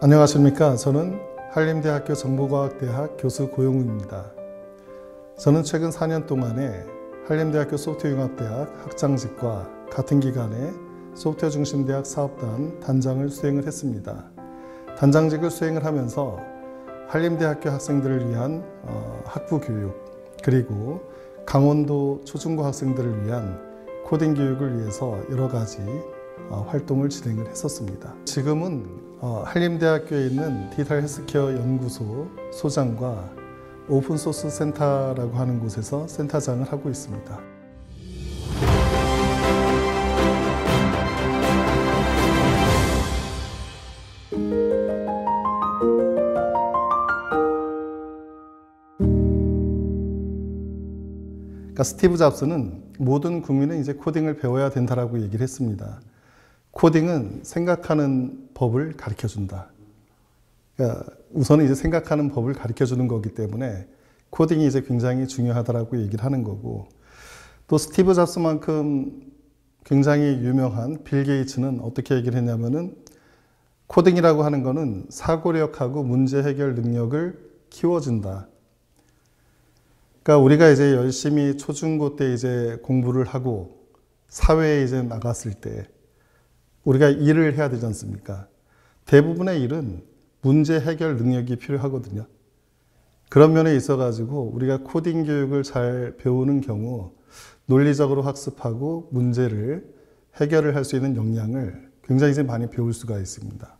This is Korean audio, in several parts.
안녕하십니까. 저는 한림대학교 정보과학대학 교수 고용우입니다. 저는 최근 4년 동안에 한림대학교 소프트웨어융합대학 학장직과 같은 기간에 소프트웨어 중심대학 사업단 단장을 수행을 했습니다. 단장직을 수행을 하면서 한림대학교 학생들을 위한 학부 교육, 그리고 강원도 초중고 학생들을 위한 코딩 교육을 위해서 여러 가지 활동을 진행을 했었습니다. 지금은 한림대학교에 있는 디지털 헬스케어 연구소 소장과 오픈소스 센터라고 하는 곳에서 센터장을 하고 있습니다. 스티브 잡스는 모든 국민은 이제 코딩을 배워야 된다라고 얘기를 했습니다. 코딩은 생각하는 법을 가르쳐준다. 그러니까 우선은 이제 생각하는 법을 가르쳐주는 거기 때문에 코딩이 이제 굉장히 중요하다라고 얘기를 하는 거고, 또 스티브 잡스만큼 굉장히 유명한 빌 게이츠는 어떻게 얘기를 했냐면은 코딩이라고 하는 거는 사고력하고 문제 해결 능력을 키워준다. 그러니까 우리가 이제 열심히 초중고 때 이제 공부를 하고 사회에 이제 나갔을 때 우리가 일을 해야 되지 않습니까? 대부분의 일은 문제 해결 능력이 필요하거든요. 그런 면에 있어가지고 우리가 코딩 교육을 잘 배우는 경우 논리적으로 학습하고 문제를 해결을 할 수 있는 역량을 굉장히 이제 많이 배울 수가 있습니다.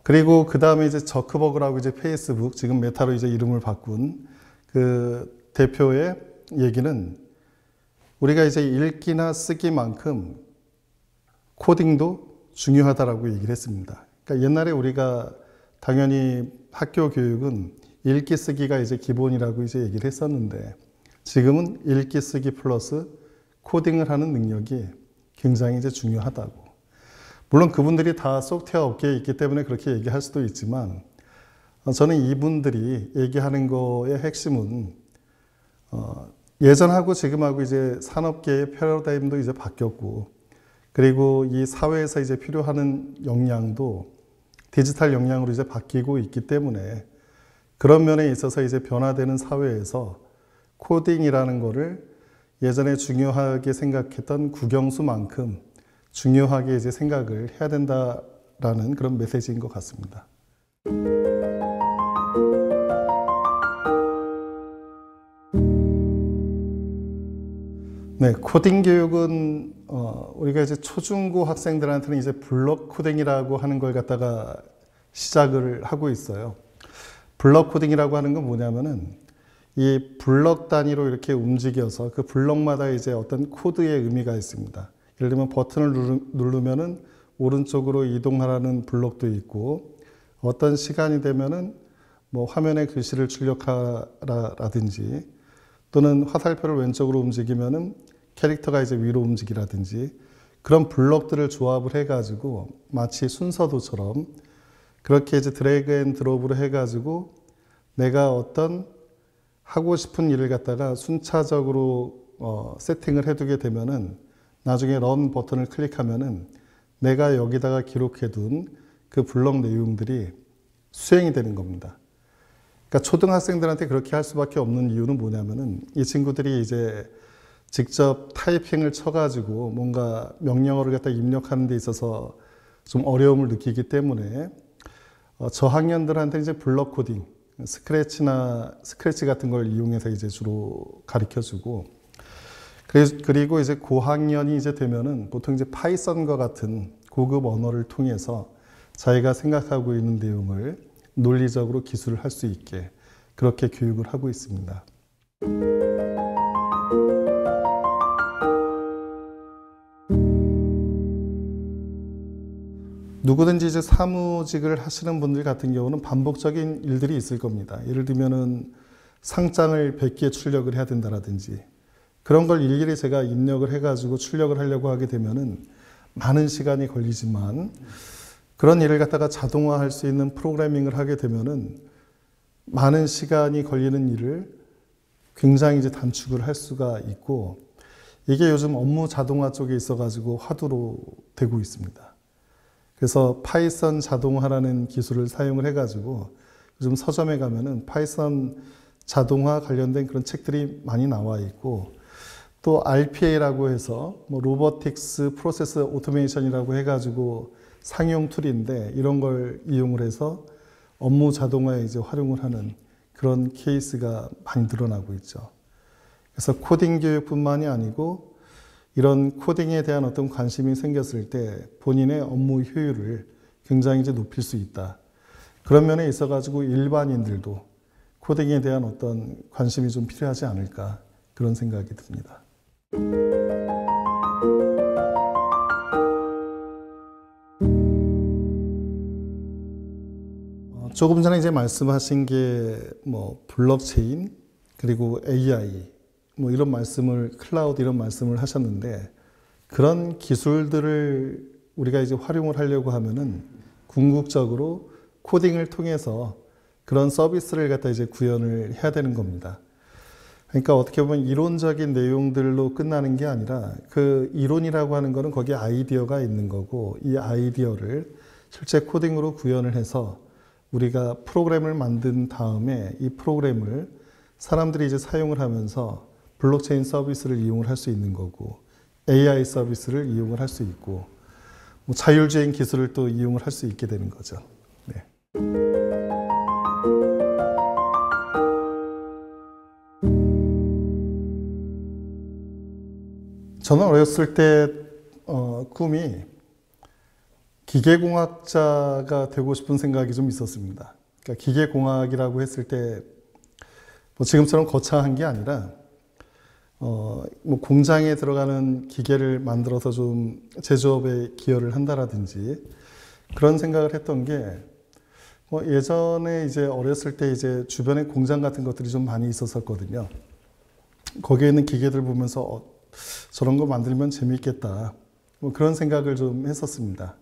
그리고 그 다음에 이제 저크버그라고 이제 페이스북, 지금 메타로 이제 이름을 바꾼 그 대표의 얘기는 우리가 이제 읽기나 쓰기만큼 코딩도 중요하다라고 얘기를 했습니다. 그러니까 옛날에 우리가 당연히 학교 교육은 읽기 쓰기가 이제 기본이라고 이제 얘기를 했었는데, 지금은 읽기 쓰기 플러스 코딩을 하는 능력이 굉장히 이제 중요하다고. 물론 그분들이 다 소프트웨어 업계에 있기 때문에 그렇게 얘기할 수도 있지만, 저는 이분들이 얘기하는 거의 핵심은 예전하고 지금하고 이제 산업계의 패러다임도 이제 바뀌었고, 그리고 이 사회에서 이제 필요한 역량도 디지털 역량으로 이제 바뀌고 있기 때문에 그런 면에 있어서 이제 변화되는 사회에서 코딩이라는 거를 예전에 중요하게 생각했던 국영수만큼 중요하게 이제 생각을 해야 된다라는 그런 메시지인 것 같습니다. 네, 코딩 교육은 우리가 이제 초중고 학생들한테는 이제 블록 코딩이라고 하는 걸 갖다가 시작을 하고 있어요. 블록 코딩이라고 하는 건 뭐냐면은 이 블록 단위로 이렇게 움직여서 그 블록마다 이제 어떤 코드의 의미가 있습니다. 예를 들면 버튼을 누르면은 오른쪽으로 이동하라는 블록도 있고, 어떤 시간이 되면은 뭐 화면에 글씨를 출력하라든지, 또는 화살표를 왼쪽으로 움직이면은 캐릭터가 이제 위로 움직이라든지, 그런 블록들을 조합을 해가지고 마치 순서도처럼 그렇게 이제 드래그 앤 드롭으로 해가지고 내가 어떤 하고 싶은 일을 갖다가 순차적으로 세팅을 해두게 되면은 나중에 런 버튼을 클릭하면은 내가 여기다가 기록해둔 그 블록 내용들이 수행이 되는 겁니다. 그러니까 초등학생들한테 그렇게 할 수밖에 없는 이유는 뭐냐면은 이 친구들이 이제 직접 타이핑을 쳐가지고 뭔가 명령어를 갖다 입력하는 데 있어서 좀 어려움을 느끼기 때문에 저학년들한테 이제 블록 코딩, 스크래치 같은 걸 이용해서 이제 주로 가르쳐주고, 그리고 이제 고학년이 이제 되면은 보통 이제 파이썬과 같은 고급 언어를 통해서 자기가 생각하고 있는 내용을 논리적으로 기술을 할 수 있게 그렇게 교육을 하고 있습니다. 누구든지 이제 사무직을 하시는 분들 같은 경우는 반복적인 일들이 있을 겁니다. 예를 들면은 상장을 100개 출력을 해야 된다라든지, 그런 걸 일일이 제가 입력을 해가지고 출력을 하려고 하게 되면은 많은 시간이 걸리지만, 그런 일을 갖다가 자동화할 수 있는 프로그래밍을 하게 되면은 많은 시간이 걸리는 일을 굉장히 이제 단축을 할 수가 있고, 이게 요즘 업무 자동화 쪽에 있어가지고 화두로 되고 있습니다. 그래서 파이썬 자동화라는 기술을 사용을 해가지고 요즘 서점에 가면은 파이썬 자동화 관련된 그런 책들이 많이 나와 있고, 또 RPA라고 해서 뭐 로보틱스 프로세스 오토메이션이라고 해가지고 상용 툴인데, 이런 걸 이용을 해서 업무 자동화에 이제 활용을 하는 그런 케이스가 많이 늘어나고 있죠. 그래서 코딩 교육뿐만이 아니고 이런 코딩에 대한 어떤 관심이 생겼을 때 본인의 업무 효율을 굉장히 이제 높일 수 있다. 그런 면에 있어가지고 일반인들도 코딩에 대한 어떤 관심이 좀 필요하지 않을까, 그런 생각이 듭니다. 조금 전에 이제 말씀하신 게 뭐 블록체인 그리고 AI 뭐 이런 말씀을, 클라우드 이런 말씀을 하셨는데, 그런 기술들을 우리가 이제 활용을 하려고 하면은 궁극적으로 코딩을 통해서 그런 서비스를 갖다 이제 구현을 해야 되는 겁니다. 그러니까 어떻게 보면 이론적인 내용들로 끝나는 게 아니라, 그 이론이라고 하는 거는 거기에 아이디어가 있는 거고, 이 아이디어를 실제 코딩으로 구현을 해서 우리가 프로그램을 만든 다음에 이 프로그램을 사람들이 이제 사용을 하면서 블록체인 서비스를 이용을 할 수 있는 거고, AI 서비스를 이용을 할 수 있고, 뭐 자율주행 기술을 또 이용을 할 수 있게 되는 거죠. 네. 저는 어렸을 때 꿈이 기계공학자가 되고 싶은 생각이 좀 있었습니다. 그러니까 기계공학이라고 했을 때 뭐 지금처럼 거창한 게 아니라 뭐 공장에 들어가는 기계를 만들어서 좀 제조업에 기여를 한다라든지, 그런 생각을 했던 게, 뭐 예전에 이제 어렸을 때 이제 주변에 공장 같은 것들이 좀 많이 있었거든요. 거기에 있는 기계들 보면서 저런 거 만들면 재미있겠다, 뭐 그런 생각을 좀 했었습니다.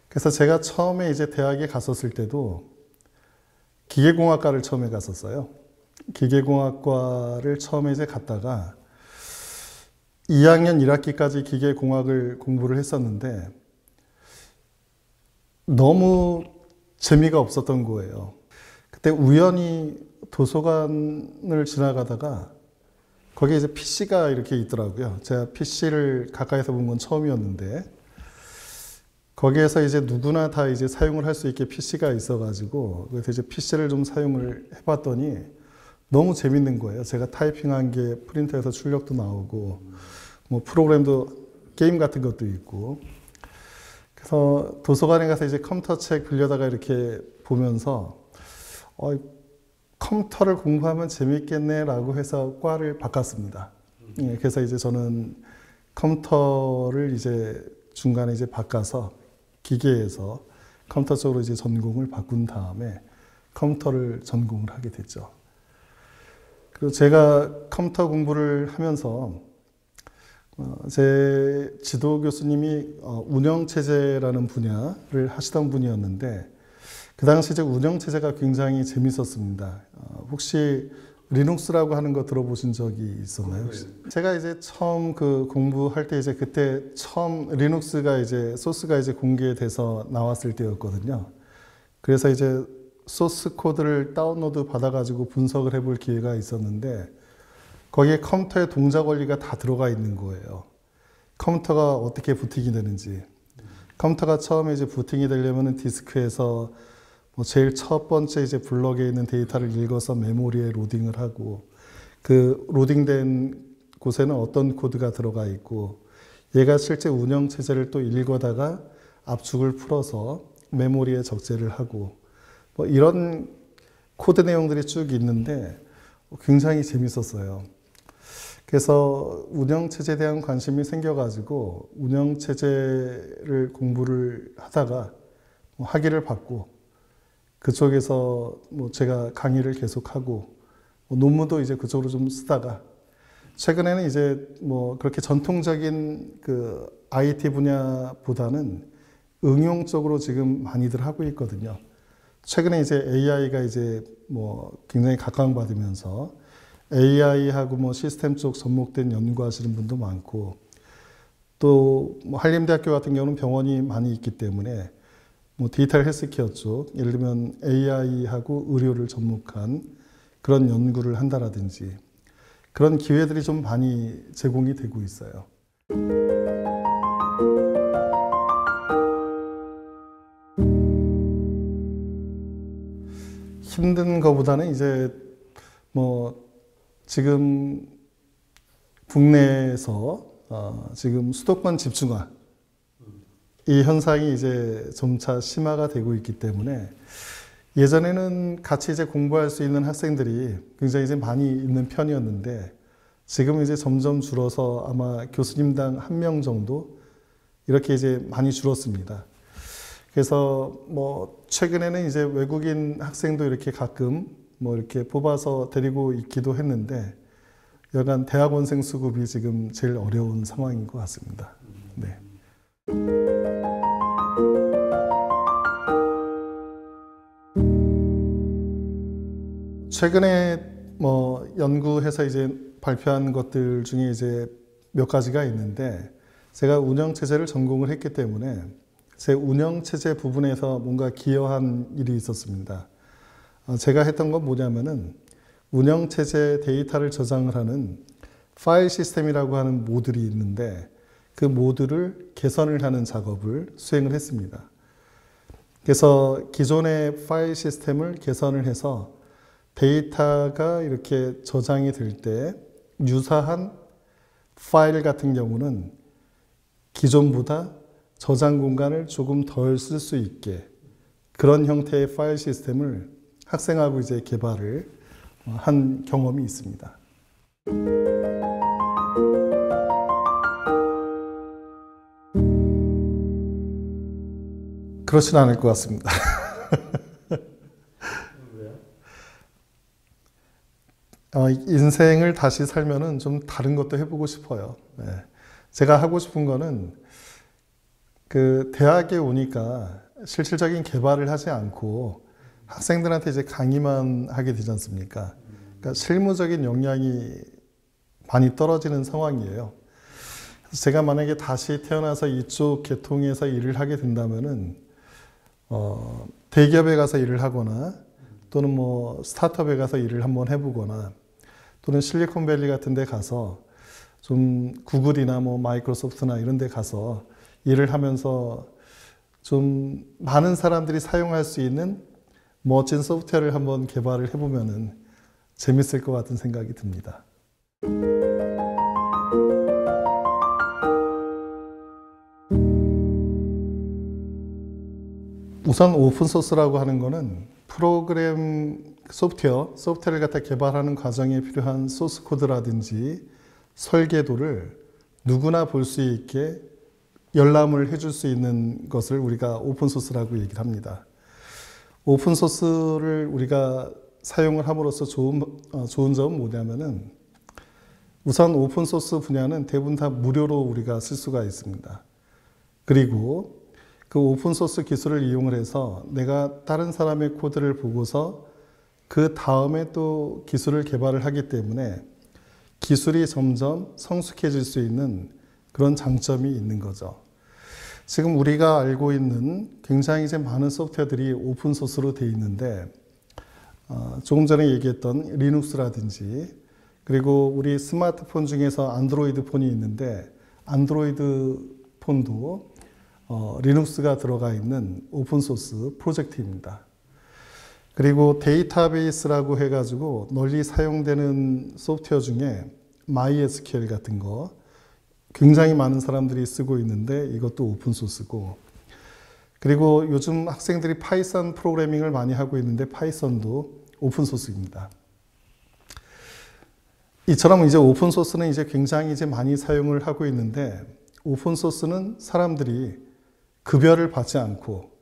그래서 제가 처음에 이제 대학에 갔었을 때도 기계공학과를 처음에 갔었어요. 기계공학과를 처음에 이제 갔다가 2학년 1학기까지 기계공학을 공부를 했었는데 너무 재미가 없었던 거예요. 그때 우연히 도서관을 지나가다가 거기에 이제 PC가 이렇게 있더라고요. 제가 PC를 가까이서 본 건 처음이었는데, 거기에서 이제 누구나 다 이제 사용을 할 수 있게 PC가 있어가지고, 그래서 이제 PC를 좀 사용을 해봤더니 너무 재밌는 거예요. 제가 타이핑한 게 프린터에서 출력도 나오고, 뭐 프로그램도, 게임 같은 것도 있고. 그래서 도서관에 가서 이제 컴퓨터 책 빌려다가 이렇게 보면서 컴퓨터를 공부하면 재밌겠네라고 해서 과를 바꿨습니다. 그래서 이제 저는 컴퓨터를 이제 중간에 이제 바꿔서 기계에서 컴퓨터 쪽으로 이제 전공을 바꾼 다음에 컴퓨터를 전공을 하게 됐죠. 그리고 제가 컴퓨터 공부를 하면서 제 지도 교수님이 운영체제라는 분야를 하시던 분이었는데, 그 당시 이제 운영체제가 굉장히 재밌었습니다. 혹시 리눅스라고 하는 거 들어보신 적이 있었나요? 혹시? 제가 이제 처음 그 공부할 때 이제 그때 처음 리눅스가 이제 소스가 이제 공개돼서 나왔을 때였거든요. 그래서 이제 소스 코드를 다운로드 받아가지고 분석을 해볼 기회가 있었는데, 거기에 컴퓨터의 동작 원리가 다 들어가 있는 거예요. 컴퓨터가 어떻게 부팅이 되는지. 컴퓨터가 처음에 이제 부팅이 되려면은 디스크에서 뭐 제일 첫 번째 이제 블럭에 있는 데이터를 읽어서 메모리에 로딩을 하고, 그 로딩된 곳에는 어떤 코드가 들어가 있고, 얘가 실제 운영 체제를 또 읽어다가 압축을 풀어서 메모리에 적재를 하고, 뭐 이런 코드 내용들이 쭉 있는데 굉장히 재밌었어요. 그래서 운영체제에 대한 관심이 생겨가지고 운영체제를 공부를 하다가 학위를 받고, 그쪽에서 뭐 제가 강의를 계속하고 논문도 이제 그쪽으로 좀 쓰다가, 최근에는 이제 뭐 그렇게 전통적인 그 IT 분야보다는 응용 쪽으로 지금 많이들 하고 있거든요. 최근에 이제 AI가 이제 뭐 굉장히 각광받으면서 AI하고 뭐 시스템 쪽 접목된 연구하시는 분도 많고, 또뭐 한림대학교 같은 경우는 병원이 많이 있기 때문에 뭐 디지털 헬스케어 쪽, 예를 들면 AI하고 의료를 접목한 그런 연구를 한다라든지 그런 기회들이 좀 많이 제공이 되고 있어요. 힘든 것보다는 이제 뭐 지금 국내에서 지금 수도권 집중화 이 현상이 이제 점차 심화가 되고 있기 때문에 예전에는 같이 이제 공부할 수 있는 학생들이 굉장히 이제 많이 있는 편이었는데 지금 이제 점점 줄어서 아마 교수님당 1명 정도 이렇게 이제 많이 줄었습니다. 그래서 뭐 최근에는 이제 외국인 학생도 이렇게 가끔 뭐 이렇게 뽑아서 데리고 있기도 했는데 여간 대학원생 수급이 지금 제일 어려운 상황인 것 같습니다. 네. 최근에 뭐 연구해서 이제 발표한 것들 중에 이제 몇 가지가 있는데 제가 운영체제를 전공을 했기 때문에 제 운영체제 부분에서 뭔가 기여한 일이 있었습니다. 제가 했던 건 뭐냐면은 운영체제 데이터를 저장을 하는 파일 시스템이라고 하는 모듈이 있는데 그 모듈을 개선을 하는 작업을 수행을 했습니다. 그래서 기존의 파일 시스템을 개선을 해서 데이터가 이렇게 저장이 될 때 유사한 파일 같은 경우는 기존보다 저장 공간을 조금 덜 쓸 수 있게 그런 형태의 파일 시스템을 학생하고 이제 개발을 한 경험이 있습니다. 그렇진 않을 것 같습니다. 인생을 다시 살면은 좀 다른 것도 해보고 싶어요. 네. 제가 하고 싶은 거는 그 대학에 오니까 실질적인 개발을 하지 않고 학생들한테 이제 강의만 하게 되지 않습니까? 그러니까 실무적인 역량이 많이 떨어지는 상황이에요. 그래서 제가 만약에 다시 태어나서 이쪽 계통에서 일을 하게 된다면은 대기업에 가서 일을 하거나 또는 뭐 스타트업에 가서 일을 한번 해보거나 또는 실리콘밸리 같은 데 가서 좀 구글이나 뭐 마이크로소프트나 이런 데 가서 일을 하면서 좀 많은 사람들이 사용할 수 있는 멋진 소프트웨어를 한번 개발을 해보면은 재밌을 것 같은 생각이 듭니다. 우선 오픈소스라고 하는 거는 프로그램 소프트웨어를 갖다 개발하는 과정에 필요한 소스 코드라든지 설계도를 누구나 볼 수 있게 열람을 해줄 수 있는 것을 우리가 오픈소스라고 얘기를 합니다. 오픈소스를 우리가 사용을 함으로써 좋은 점은 뭐냐면은 우선 오픈소스 분야는 대부분 다 무료로 우리가 쓸 수가 있습니다. 그리고 그 오픈소스 기술을 이용을 해서 내가 다른 사람의 코드를 보고서 그 다음에 또 기술을 개발을 하기 때문에 기술이 점점 성숙해질 수 있는 그런 장점이 있는 거죠. 지금 우리가 알고 있는 굉장히 이제 많은 소프트웨어들이 오픈소스로 되어 있는데 조금 전에 얘기했던 리눅스라든지 그리고 우리 스마트폰 중에서 안드로이드 폰이 있는데 안드로이드 폰도 리눅스가 들어가 있는 오픈소스 프로젝트입니다. 그리고 데이터베이스라고 해가지고 널리 사용되는 소프트웨어 중에 MySQL 같은 거 굉장히 많은 사람들이 쓰고 있는데 이것도 오픈소스고 그리고 요즘 학생들이 파이썬 프로그래밍을 많이 하고 있는데 파이썬도 오픈소스입니다. 이처럼 이제 오픈소스는 이제 굉장히 이제 많이 사용을 하고 있는데 오픈소스는 사람들이 급여를 받지 않고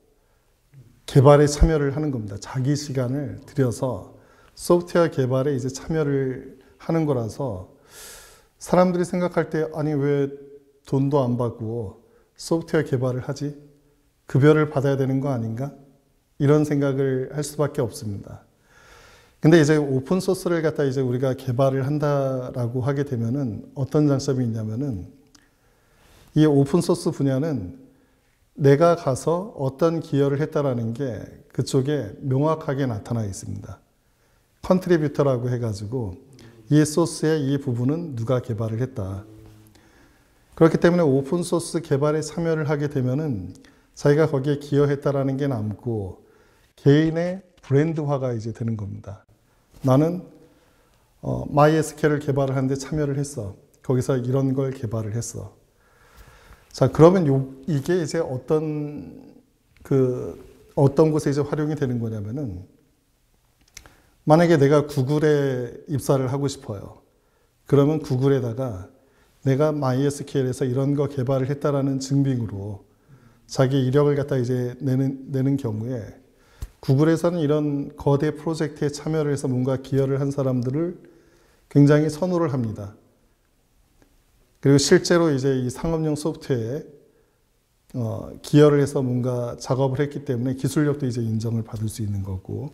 개발에 참여를 하는 겁니다. 자기 시간을 들여서 소프트웨어 개발에 이제 참여를 하는 거라서 사람들이 생각할 때 아니 왜 돈도 안 받고 소프트웨어 개발을 하지? 급여를 받아야 되는 거 아닌가? 이런 생각을 할 수밖에 없습니다. 근데 이제 오픈소스를 갖다 이제 우리가 개발을 한다라고 하게 되면은 어떤 장점이 있냐면은 이 오픈소스 분야는 내가 가서 어떤 기여를 했다라는 게 그쪽에 명확하게 나타나 있습니다. 컨트리뷰터라고 해가지고 이 소스의 이 부분은 누가 개발을 했다. 그렇기 때문에 오픈소스 개발에 참여를 하게 되면은 자기가 거기에 기여했다라는 게 남고 개인의 브랜드화가 이제 되는 겁니다. 나는 MySQL을 개발을 하는데 참여를 했어. 거기서 이런 걸 개발을 했어. 자, 그러면 이게 이제 어떤 곳에 이제 활용이 되는 거냐면은, 만약에 내가 구글에 입사를 하고 싶어요. 그러면 구글에다가 내가 MySQL에서 이런 거 개발을 했다라는 증빙으로 자기 이력을 갖다 이제 내는 경우에 구글에서는 이런 거대 프로젝트에 참여를 해서 뭔가 기여를 한 사람들을 굉장히 선호를 합니다. 그리고 실제로 이제 이 상업용 소프트웨어에 기여를 해서 뭔가 작업을 했기 때문에 기술력도 이제 인정을 받을 수 있는 거고,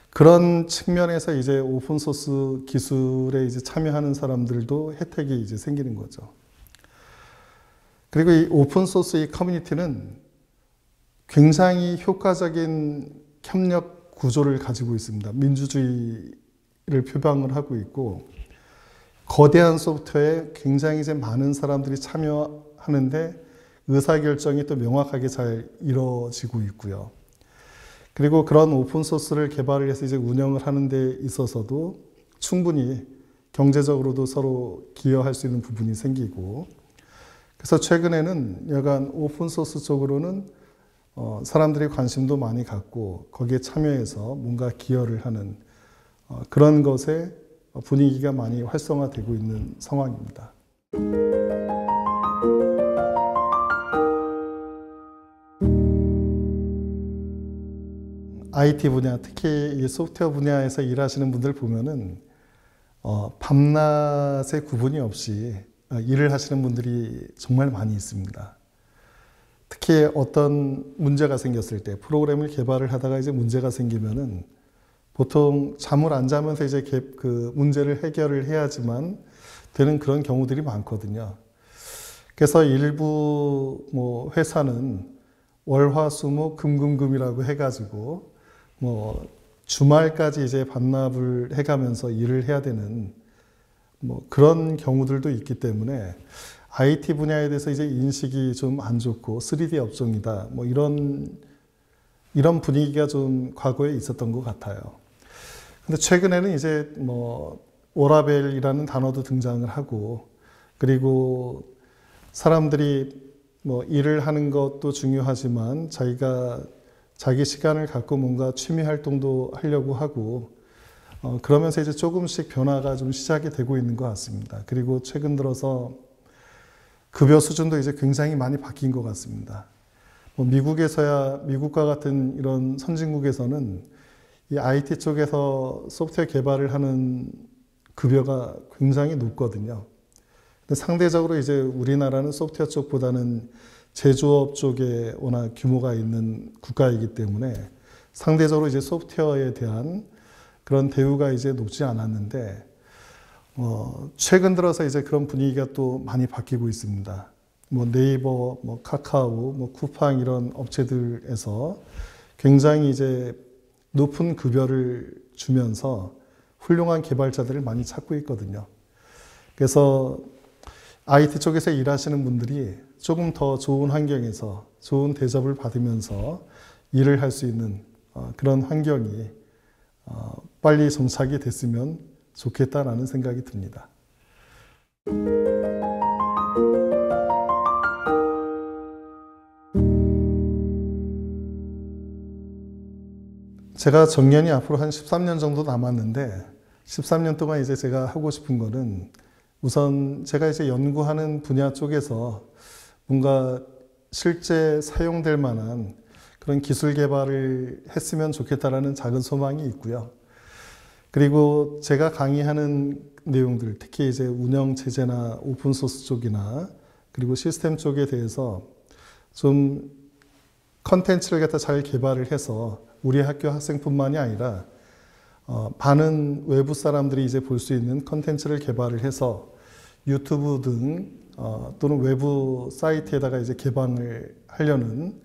그런 측면에서 이제 오픈소스 기술에 이제 참여하는 사람들도 혜택이 이제 생기는 거죠. 그리고 이 오픈소스 이 커뮤니티는 굉장히 효과적인 협력 구조를 가지고 있습니다. 민주주의를 표방을 하고 있고, 거대한 소프트웨어에 굉장히 이제 많은 사람들이 참여하는데 의사결정이 또 명확하게 잘 이루어지고 있고요. 그리고 그런 오픈소스를 개발을 해서 이제 운영을 하는 데 있어서도 충분히 경제적으로도 서로 기여할 수 있는 부분이 생기고, 그래서 최근에는 여간 오픈소스 쪽으로는 사람들이 관심도 많이 갖고 거기에 참여해서 뭔가 기여를 하는 그런 것에 분위기가 많이 활성화되고 있는 상황입니다. IT 분야, 특히 이 소프트웨어 분야에서 일하시는 분들 보면은 밤낮의 구분이 없이 일을 하시는 분들이 정말 많이 있습니다. 특히 어떤 문제가 생겼을 때 프로그램을 개발을 하다가 이제 문제가 생기면은 보통 잠을 안 자면서 이제 그 문제를 해결을 해야지만 되는 그런 경우들이 많거든요. 그래서 일부 뭐 회사는 월화수목 금금금이라고 해가지고 뭐 주말까지 이제 반납을 해가면서 일을 해야 되는 뭐 그런 경우들도 있기 때문에 IT 분야에 대해서 이제 인식이 좀 안 좋고 3D 업종이다 뭐 이런 분위기가 좀 과거에 있었던 것 같아요. 근데 최근에는 이제 뭐 워라벨이라는 단어도 등장을 하고, 그리고 사람들이 뭐 일을 하는 것도 중요하지만 자기 시간을 갖고 뭔가 취미 활동도 하려고 하고 그러면서 이제 조금씩 변화가 좀 시작이 되고 있는 것 같습니다. 그리고 최근 들어서 급여 수준도 이제 굉장히 많이 바뀐 것 같습니다. 뭐 미국과 같은 이런 선진국에서는 이 IT 쪽에서 소프트웨어 개발을 하는 급여가 굉장히 높거든요. 근데 상대적으로 이제 우리나라는 소프트웨어 쪽보다는 제조업 쪽에 워낙 규모가 있는 국가이기 때문에 상대적으로 이제 소프트웨어에 대한 그런 대우가 이제 높지 않았는데, 최근 들어서 이제 그런 분위기가 또 많이 바뀌고 있습니다. 뭐 네이버, 뭐 카카오, 뭐 쿠팡 이런 업체들에서 굉장히 이제 높은 급여를 주면서 훌륭한 개발자들을 많이 찾고 있거든요. 그래서 IT 쪽에서 일하시는 분들이 조금 더 좋은 환경에서 좋은 대접을 받으면서 일을 할 수 있는 그런 환경이 빨리 정착이 됐으면 좋겠다라는 생각이 듭니다. 제가 정년이 앞으로 한 13년 정도 남았는데 13년 동안 이제 제가 하고 싶은 거는 우선 제가 이제 연구하는 분야 쪽에서 뭔가 실제 사용될 만한 그런 기술 개발을 했으면 좋겠다라는 작은 소망이 있고요. 그리고 제가 강의하는 내용들, 특히 이제 운영 체제나 오픈소스 쪽이나 그리고 시스템 쪽에 대해서 좀 컨텐츠를 갖다 잘 개발을 해서 우리 학교 학생뿐만이 아니라 많은 외부 사람들이 이제 볼 수 있는 컨텐츠를 개발을 해서 유튜브 등 또는 외부 사이트에다가 이제 개방을 하려는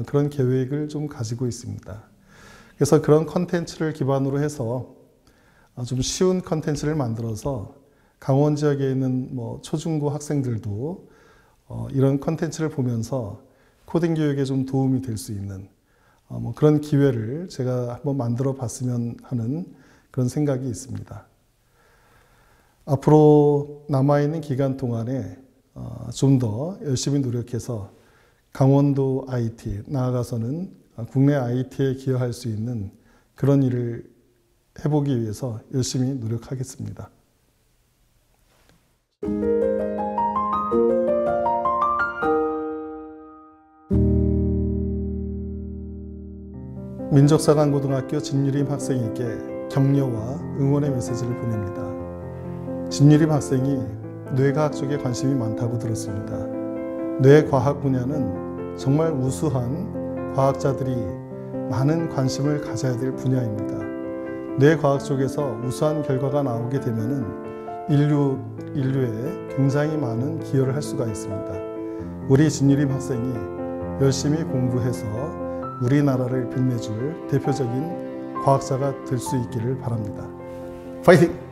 그런 계획을 좀 가지고 있습니다. 그래서 그런 컨텐츠를 기반으로 해서 좀 쉬운 컨텐츠를 만들어서 강원 지역에 있는 초중고 학생들도 이런 컨텐츠를 보면서 코딩 교육에 좀 도움이 될 수 있는 그런 기회를 제가 한번 만들어 봤으면 하는 그런 생각이 있습니다. 앞으로 남아있는 기간 동안에 좀 더 열심히 노력해서 강원도 IT, 나아가서는 국내 IT에 기여할 수 있는 그런 일을 해보기 위해서 열심히 노력하겠습니다. 민족사관고등학교 진유림 학생에게 격려와 응원의 메시지를 보냅니다. 진유림 학생이 뇌과학 쪽에 관심이 많다고 들었습니다. 뇌과학 분야는 정말 우수한 과학자들이 많은 관심을 가져야 될 분야입니다. 뇌과학 쪽에서 우수한 결과가 나오게 되면은 인류에 굉장히 많은 기여를 할 수가 있습니다. 우리 진유림 학생이 열심히 공부해서 우리나라를 빛내줄 대표적인 과학자가 될 수 있기를 바랍니다. 파이팅!